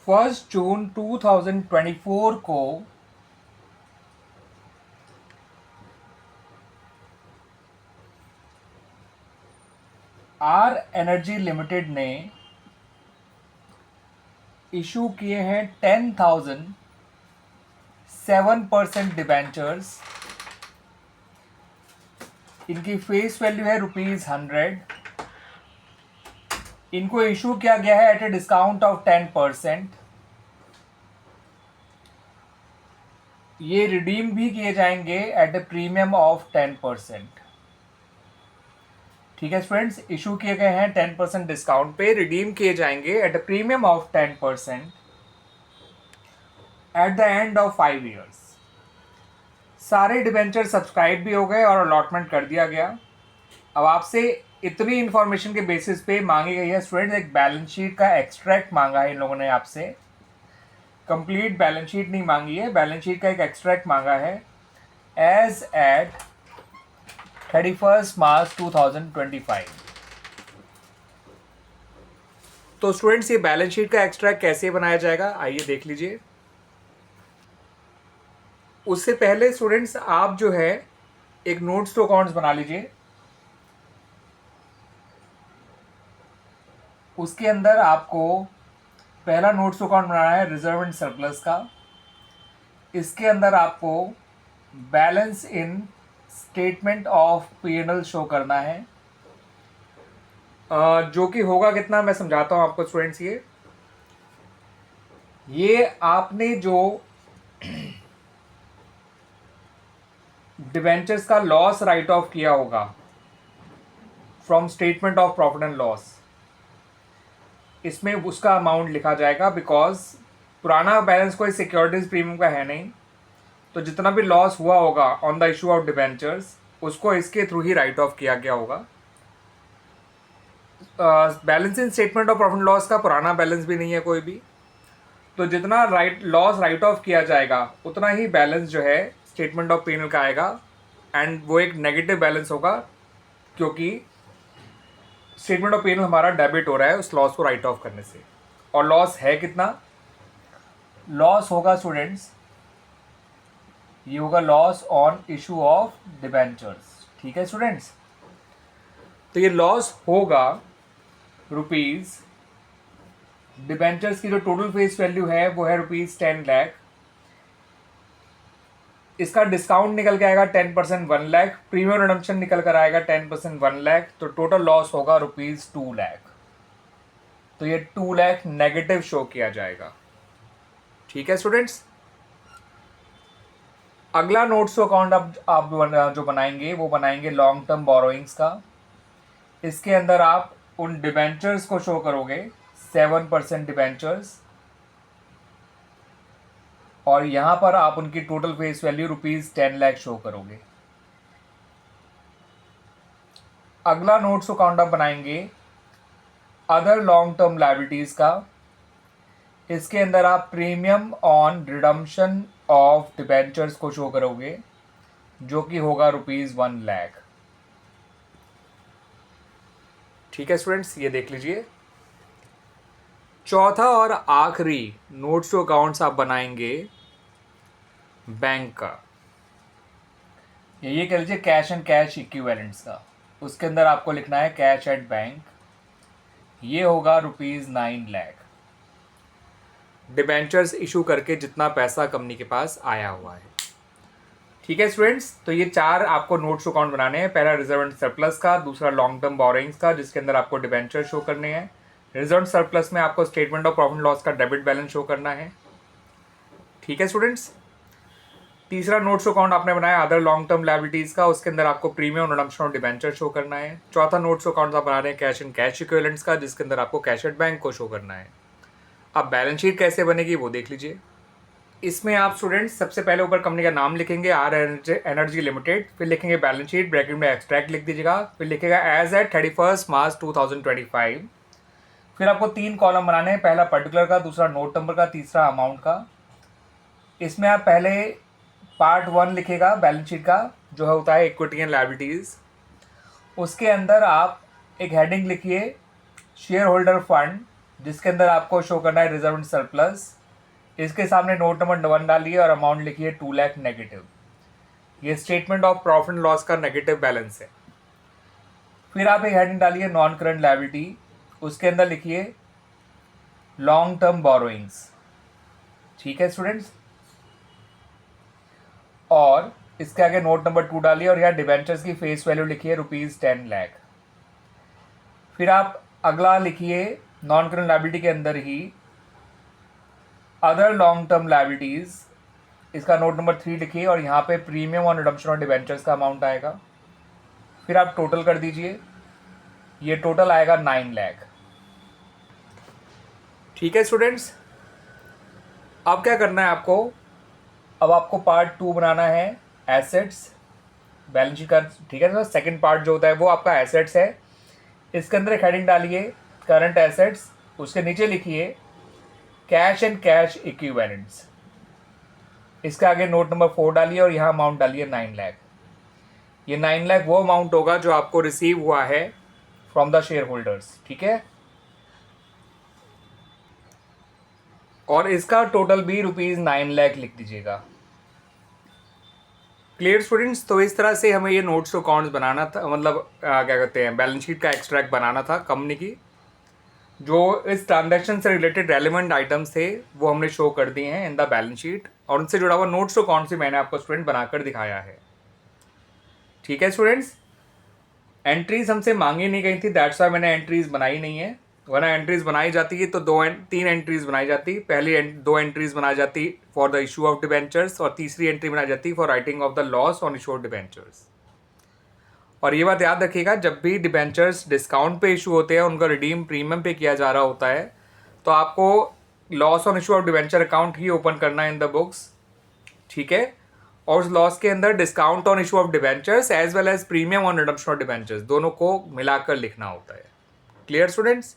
1 जून 2024 को are energy limited ने issue किए हैं 10,000 7% डिबेंचर्स। इनकी फेस वैल्यू है ₹100। इनको इशू किया गया है एट ए डिस्काउंट ऑफ 10%। ये रिडीम भी किए जाएंगे एट ए प्रीमियम ऑफ 10%। ठीक है फ्रेंड्स, इशू किए गए हैं 10% डिस्काउंट पे, रिडीम किए जाएंगे at a premium of 10% at the end of 5 years. सारे डिबेंचर सब्सक्राइब भी हो गए और अलॉटमेंट कर दिया गया। अब आपसे इतनी इन्फॉर्मेशन के बेसिस पे मांगी गई है स्टूडेंट्स, एक बैलेंस शीट का एक्सट्रैक्ट मांगा है इन लोगों ने आपसे। कंप्लीट बैलेंस शीट नहीं मांगी है, बैलेंस शीट का एक एक्सट्रैक्ट मांगा है एज एट 31 मार्च 2025। तो स्टूडेंट्स ये बैलेंस शीट का एक्सट्रैक्ट कैसे बनाया जाएगा आइए देख लीजिए। उससे पहले स्टूडेंट्स आप जो है एक नोट्स टू अकाउंट्स बना लीजिए। उसके अंदर आपको पहला नोट्स टू अकाउंट बनाना है रिजर्व एंड सरप्लस का। इसके अंदर आपको balance in statement of P&L show करना है, जो कि होगा कितना मैं समझाता हूं आपको स्टूडेंट्स। ये आपने जो डिबेंचर्स का लॉस राइट ऑफ किया होगा from statement of profit and loss, इसमें उसका अमाउंट लिखा जाएगा। बिकॉज पुराना बैलेंस कोई सिक्योरिटीज प्रीमियम का है नहीं, तो जितना भी लॉस हुआ होगा on the issue of debentures उसको इसके थ्रू ही राइट ऑफ किया गया होगा। Balance in statement of profit loss का पुराना बैलेंस भी नहीं है कोई भी, तो जितना लॉस राइट ऑफ किया जाएगा उतना ही बैलेंस जो है स्टेटमेंट ऑफ P&L का आएगा, एंड वो एक नेगेटिव बैलेंस होगा क्योंकि स्टेटमेंट ऑफ P&L हमारा डेबिट हो रहा है उस लॉस को राइट ऑफ करने से। और लॉस है कितना? लॉस होगा स्टूडेंट्स, ये होगा loss on issue of debentures. ठीक है स्टूडेंट्स, तो ये लॉस होगा रुपीज, डिबेंचर्स की जो टोटल फेस वैल्यू है वो है ₹10 लाख। इसका डिस्काउंट निकल के आएगा 10% 1 लाख, प्रीमियम रिडम्पशन निकल कर आएगा 10% 1 लाख, तो टोटल लॉस होगा ₹2 लाख। तो ये 2 लाख नेगेटिव शो किया जाएगा। ठीक है स्टूडेंट्स, अगला नोट्स अकाउंट आप जो बनाएंगे वो बनाएंगे लॉन्ग टर्म बोरोइंग्स का। इसके अंदर आप उन डिबेंचर्स को शो करोगे 7% डिबेंचर्स, और यहां पर आप उनकी total face value ₹10 lakh show करोगे। अगला नोट्स अकाउंट आप बनाएंगे अदर लॉन्ग टर्म लायबिलिटीज का। इसके अंदर आप premium on redemption of debentures को शो करोगे, जो कि होगा ₹1 लाख। ठीक है स्टूडेंट्स, ये देख लीजिए। चौथा और आखिरी नोट्स टू अकाउंट्स आप बनाएंगे बैंक का। ये कह लीजिए कैश एंड कैश इक्विवेलेंट्स का। उसके अंदर आपको लिखना है कैश एट बैंक, ये होगा ₹9 लाख। डिबेंचर्स इशू करके जितना पैसा कंपनी के पास आया हुआ है। ठीक है स्टूडेंट्स, तो ये 4 आपको नोट्स टू अकाउंट बनाने हैं। पहला रिजर्व एंड सरप्लस का, दूसरा लॉन्ग टर्म बोरोइंग्स का जिसके अंदर आपको डिबेंचर शो करने हैं। रिजर्व सरप्लस में आपको स्टेटमेंट ऑफ प्रॉफिट लॉस का डेबिट बैलेंस शो करना है। ठीक है स्टूडेंट्स, तीसरा नोट्स अकाउंट आपने बनाया अदर लॉन्ग टर्म लायबिलिटीज का, उसके अंदर आपको प्रीमियम रिडम्पशन और डिबेंचर शो करना है। चौथा नोट्स अकाउंट आप बना रहे हैं कैश एंड कैश इक्विवेलेंट्स का, जिसके अंदर आपको कैश एट बैंक को शो करना है। अब बैलेंस शीट कैसे बनेगी वो देख लीजिए। इसमें आप स्टूडेंट्स सबसे पहले ऊपर कंपनी का नाम लिखेंगे आर एनर्जी लिमिटेड, फिर लिखेंगे बैलेंस शीट, ब्रैकेट में एक्सट्रैक्ट लिख दीजिएगा, फिर लिखेगा एज एट 31 मार्च 2025। फिर आपको 3 कॉलम बनाने हैं, पहला पर्टिकुलर का, दूसरा नोट नंबर का, तीसरा अमाउंट का। इसमें आप पहले पार्ट 1 लिखेगा बैलेंस शीट का, जो होता है इक्विटी एंड लायबिलिटीज। उसके अंदर आप एक हेडिंग लिखिए शेयर होल्डर फंड, जिसके अंदर आपको शो करना है रिजर्व एंड सरप्लस। इसके सामने नोट नंबर 1 डालिए और अमाउंट लिखिए 2 लाख नेगेटिव। ये statement of profit and loss का नेगेटिव बैलेंस है। फिर आप एक हेडिंग डालिए नॉन करंट लायबिलिटी, उसके अंदर लिखिए लॉन्ग टर्म बोरोइंग्स। ठीक है स्टूडेंट्स, और इसके आगे नोट नंबर 2 डालिए और यहाँ डिबेंचर्स की फेस वैल्यू लिखिए ₹10 लाख। फिर आप अगला लिखिए नॉन करंट लायबिलिटी के अंदर ही अदर लॉन्ग टर्म लायबिलिटीज, इसका नोट नंबर 3 लिखिए और यहाँ पे प्रीमियम ऑन रिडम्पशन और डिबेंचर्स का अमाउंट आएगा। फिर आप टोटल कर दीजिए, ये टोटल आएगा 9 लाख। ठीक है स्टूडेंट्स, अब क्या करना है आपको, अब आपको पार्ट 2 बनाना है एसेट्स बैलेंस शीट का। ठीक है, सेकंड पार्ट जो होता है वो आपका एसेट्स है। इसके अंदर एक हेडिंग डालिए करंट एसेट्स, उसके नीचे लिखिए कैश एंड कैश इक्विवेलेंट्स। इसके आगे नोट नंबर 4 डालिए और यहाँ अमाउंट डालिए 9 लाख। ये 9 लाख वो अमाउंट होगा जो आपको रिसीव हुआ है फ्रॉम द शेयर होल्डर्स। ठीक है, और इसका टोटल भी ₹9 लाख लिख दीजिएगा। क्लियर स्टूडेंट्स, तो इस तरह से हमें ये नोट्स टू अकाउंट्स बनाना था, मतलब क्या कहते हैं बैलेंस शीट का एक्सट्रैक्ट बनाना था कंपनी की। जो इस ट्रांजैक्शन से रिलेटेड रेलिवेंट आइटम्स थे वो हमने शो कर दिए हैं इन द बैलेंस शीट, और उनसे जुड़ा हुआ नोट्स टू अकाउंट्स भी मैंने आपको स्टूडेंट बनाकर दिखाया है। ठीक है स्टूडेंट्स, एंट्रीज हमसे मांगी नहीं गई थी, दैट्स वाई मैंने एंट्रीज बनाई नहीं है, वरना एंट्रीज बनाई जाती है तो 3 एंट्रीज बनाई जाती। पहली 2 एंट्रीज बनाई जाती for the issue of debentures, और तीसरी एंट्री बनाई जाती for writing of the loss on issue of debentures. और ये बात याद रखिएगा, जब भी डिबेंचर्स डिस्काउंट पे इशू होते हैं, उनका रिडीम प्रीमियम पे किया जा रहा होता है, तो आपको loss on issue of debenture account he open करना है इन द बुक्स। ठीक है, और उस लॉस के अंदर discount on issue of debentures as well as premium on redemption of debentures दोनों को मिलाकर लिखना होता है। Clear students?